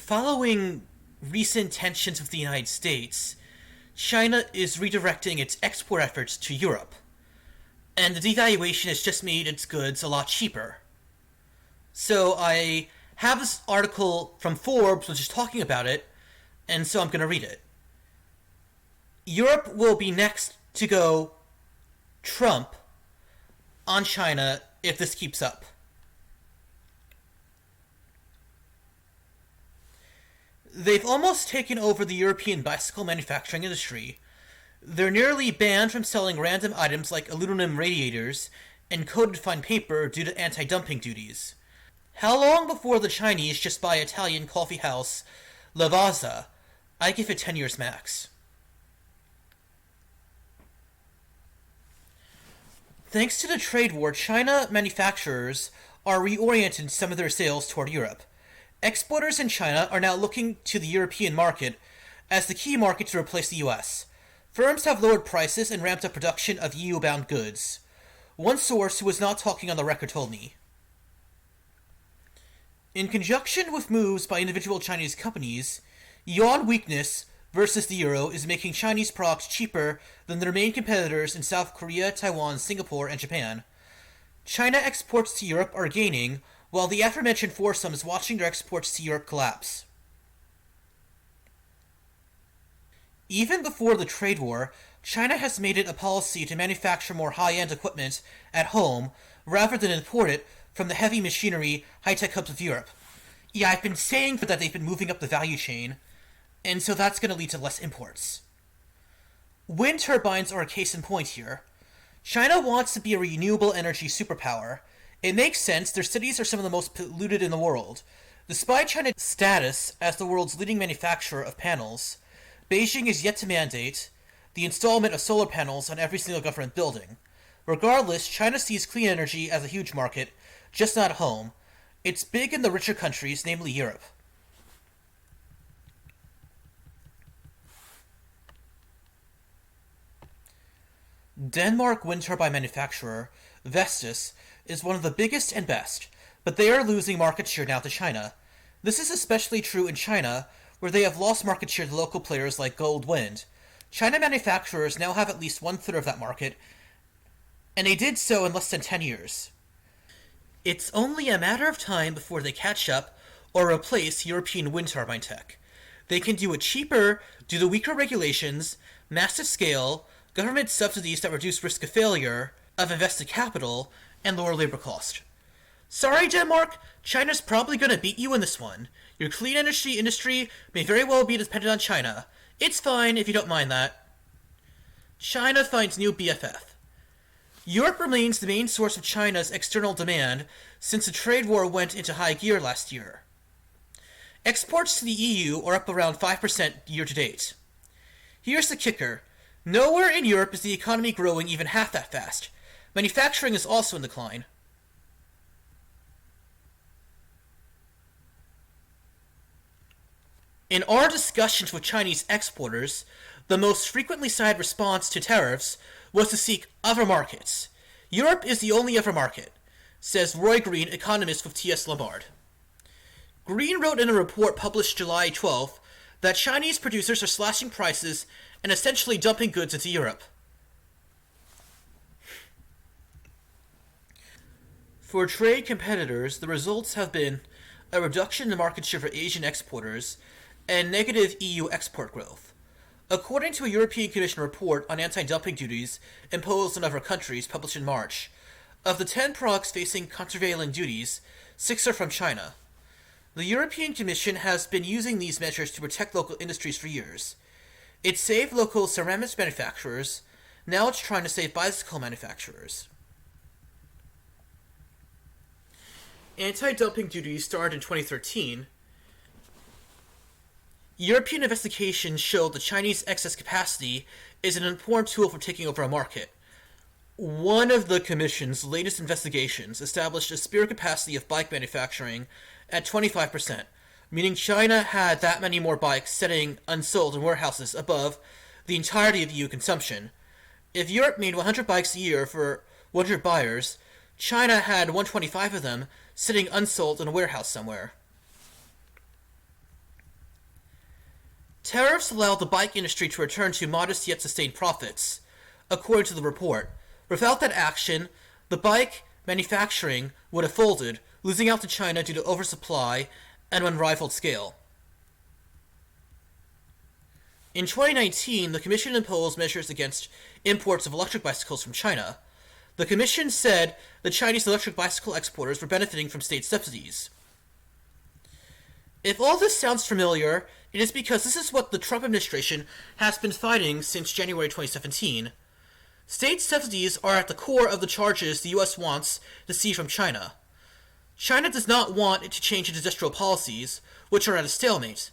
Following recent tensions with the United States, China is redirecting its export efforts to Europe, and the devaluation has just made its goods a lot cheaper. So I have this article from Forbes which is talking about it, and so I'm going to read it. Europe will be next to go Trump on China if this keeps up. They've almost taken over the European bicycle manufacturing industry. They're nearly banned from selling random items like aluminum radiators and coated fine paper due to anti-dumping duties. How long before the Chinese just buy Italian coffee house Lavazza? I give it 10 years max. Thanks to the trade war, China manufacturers are reorienting some of their sales toward Europe. Exporters in China are now looking to the European market as the key market to replace the US. Firms have lowered prices and ramped up production of EU-bound goods. One source who was not talking on the record told me. In conjunction with moves by individual Chinese companies, yuan weakness versus the euro is making Chinese products cheaper than their main competitors in South Korea, Taiwan, Singapore, and Japan. China exports to Europe are gaining, while the aforementioned foursome is watching their exports to Europe collapse. Even before the trade war, China has made it a policy to manufacture more high-end equipment at home rather than import it from the heavy machinery, high-tech hubs of Europe. Yeah, I've been saying that they've been moving up the value chain, and so that's going to lead to less imports. Wind turbines are a case in point here. China wants to be a renewable energy superpower. It makes sense, their cities are some of the most polluted in the world. Despite China's status as the world's leading manufacturer of panels, Beijing is yet to mandate the installment of solar panels on every single government building. Regardless, China sees clean energy as a huge market, just not home. It's big in the richer countries, namely Europe. Denmark wind turbine manufacturer Vestas is one of the biggest and best, but they are losing market share now to China. This is especially true in China, where they have lost market share to local players like Goldwind. China manufacturers now have at least one-third of that market, and they did so in less than 10 years. It's only a matter of time before they catch up or replace European wind turbine tech. They can do it cheaper due to weaker regulations, massive scale, government subsidies that reduce risk of failure of invested capital, and lower labor cost. Sorry, Denmark, China's probably going to beat you in this one. Your clean energy industry may very well be dependent on China. It's fine if you don't mind that. China finds new BFF. Europe remains the main source of China's external demand since the trade war went into high gear last year. Exports to the EU are up around 5% year to date. Here's the kicker. Nowhere in Europe is the economy growing even half that fast. Manufacturing is also in decline. In our discussions with Chinese exporters, the most frequently cited response to tariffs was to seek other markets. Europe is the only other market, says Roy Green, economist with T.S. Lombard. Green wrote in a report published July 12th that Chinese producers are slashing prices and essentially dumping goods into Europe. For trade competitors, the results have been a reduction in market share for Asian exporters and negative EU export growth. According to a European Commission report on anti-dumping duties imposed on other countries published in March, of the 10 products facing countervailing duties, 6 are from China. The European Commission has been using these measures to protect local industries for years. It saved local ceramics manufacturers, now it's trying to save bicycle manufacturers. Anti-dumping duties started in 2013. European investigations showed the Chinese excess capacity is an important tool for taking over a market. One of the Commission's latest investigations established a spare capacity of bike manufacturing at 25%, meaning China had that many more bikes sitting unsold in warehouses above the entirety of EU consumption. If Europe made 100 bikes a year for 100 buyers, China had 125 of them sitting unsold in a warehouse somewhere. Tariffs allowed the bike industry to return to modest yet sustained profits, according to the report. Without that action, the bike manufacturing would have folded, losing out to China due to oversupply and unrivaled scale. In 2019, the Commission imposed measures against imports of electric bicycles from China. The Commission said the Chinese electric bicycle exporters were benefiting from state subsidies. If all this sounds familiar, it is because this is what the Trump administration has been fighting since January 2017. State subsidies are at the core of the charges the U.S. wants to see from China. China does not want it to change its industrial policies, which are at a stalemate.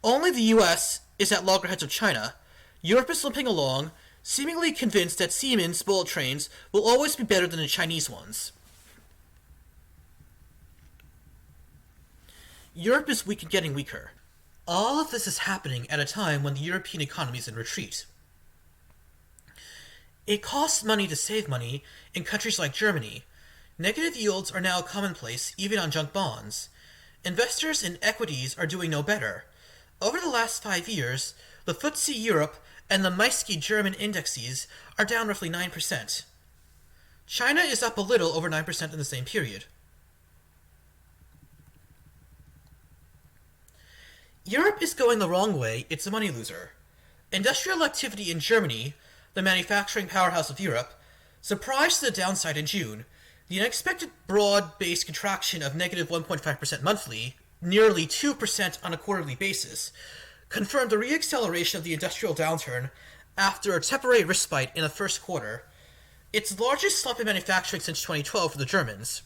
Only the U.S. is at loggerheads with China. Europe is limping along, seemingly convinced that Siemens bullet trains will always be better than the Chinese ones. Europe is weak and getting weaker. All of this is happening at a time when the European economy is in retreat. It costs money to save money in countries like Germany. Negative yields are now commonplace even on junk bonds. Investors in equities are doing no better. Over the last 5 years, the FTSE Europe and the Maisky German indexes are down roughly 9%. China is up a little over 9% in the same period. Europe is going the wrong way, it's a money loser. Industrial activity in Germany, the manufacturing powerhouse of Europe, surprised to the downside in June. The unexpected broad-based contraction of negative 1.5% monthly, nearly 2% on a quarterly basis, confirmed the re-acceleration of the industrial downturn after a temporary respite in the first quarter, its largest slump in manufacturing since 2012 for the Germans.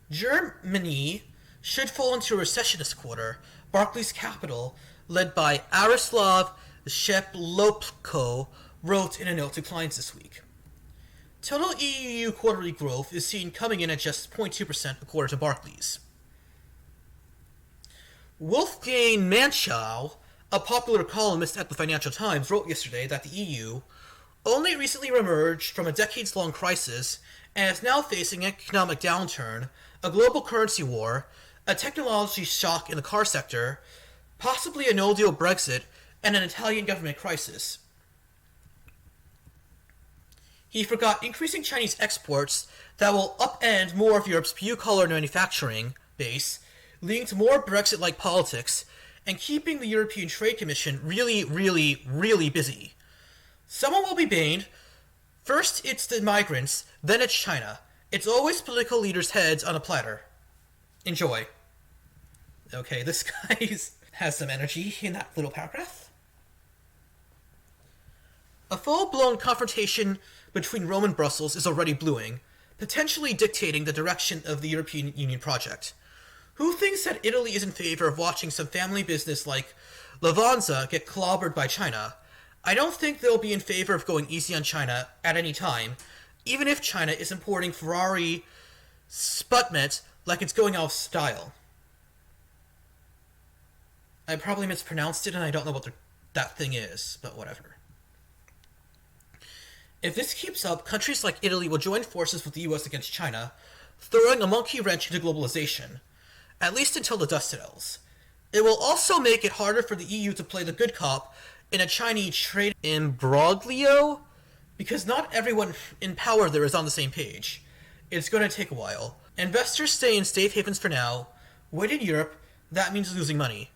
Germany should fall into a recession this quarter, Barclays Capital, led by Arislav Sheplopko, wrote in a note to clients this week. Total EU quarterly growth is seen coming in at just 0.2% according to Barclays. Wolfgang Manschau, a popular columnist at the Financial Times, wrote yesterday that the EU only recently emerged from a decades-long crisis and is now facing an economic downturn, a global currency war, a technology shock in the car sector, possibly a no-deal Brexit, and an Italian government crisis. He forgot increasing Chinese exports that will upend more of Europe's blue-collar manufacturing base, leading to more Brexit-like politics, and keeping the European Trade Commission really, really, really busy. Someone will be blamed. First it's the migrants, then it's China. It's always political leaders' heads on a platter. Enjoy. Okay, this guy has some energy in that little paragraph. A full-blown confrontation between Rome and Brussels is already brewing, potentially dictating the direction of the European Union project. Who thinks that Italy is in favor of watching some family business like Lavanza get clobbered by China? I don't think they'll be in favor of going easy on China at any time, even if China is importing Ferrari Sputmet like it's going out of style. I probably mispronounced it and I don't know what that thing is, but whatever. If this keeps up, countries like Italy will join forces with the US against China, throwing a monkey wrench into globalization, at least until the dust settles. It will also make it harder for the EU to play the good cop in a Chinese trade imbroglio, because not everyone in power there is on the same page. It's going to take a while. Investors stay in safe havens for now. Wait in Europe, that means losing money.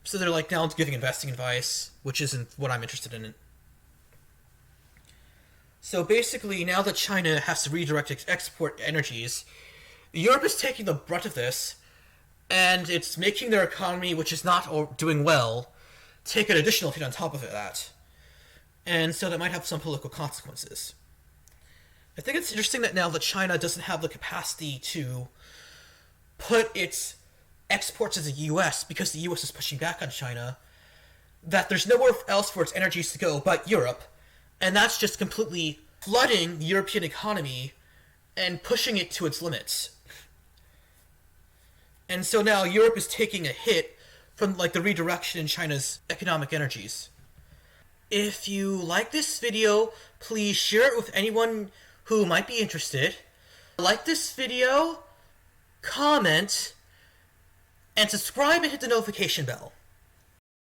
So they're like now giving investing advice, which isn't what I'm interested in. So basically, now that China has to redirect its export energies, Europe is taking the brunt of this, and it's making their economy, which is not doing well, take an additional hit on top of that. And so that might have some political consequences. I think it's interesting that now that China doesn't have the capacity to put its exports to the US because the US is pushing back on China, that there's nowhere else for its energies to go but Europe, and that's just completely flooding the European economy and pushing it to its limits. And so now Europe is taking a hit from like the redirection in China's economic energies. If you like this video, please share it with anyone who might be interested. Like this video, comment, and subscribe and hit the notification bell.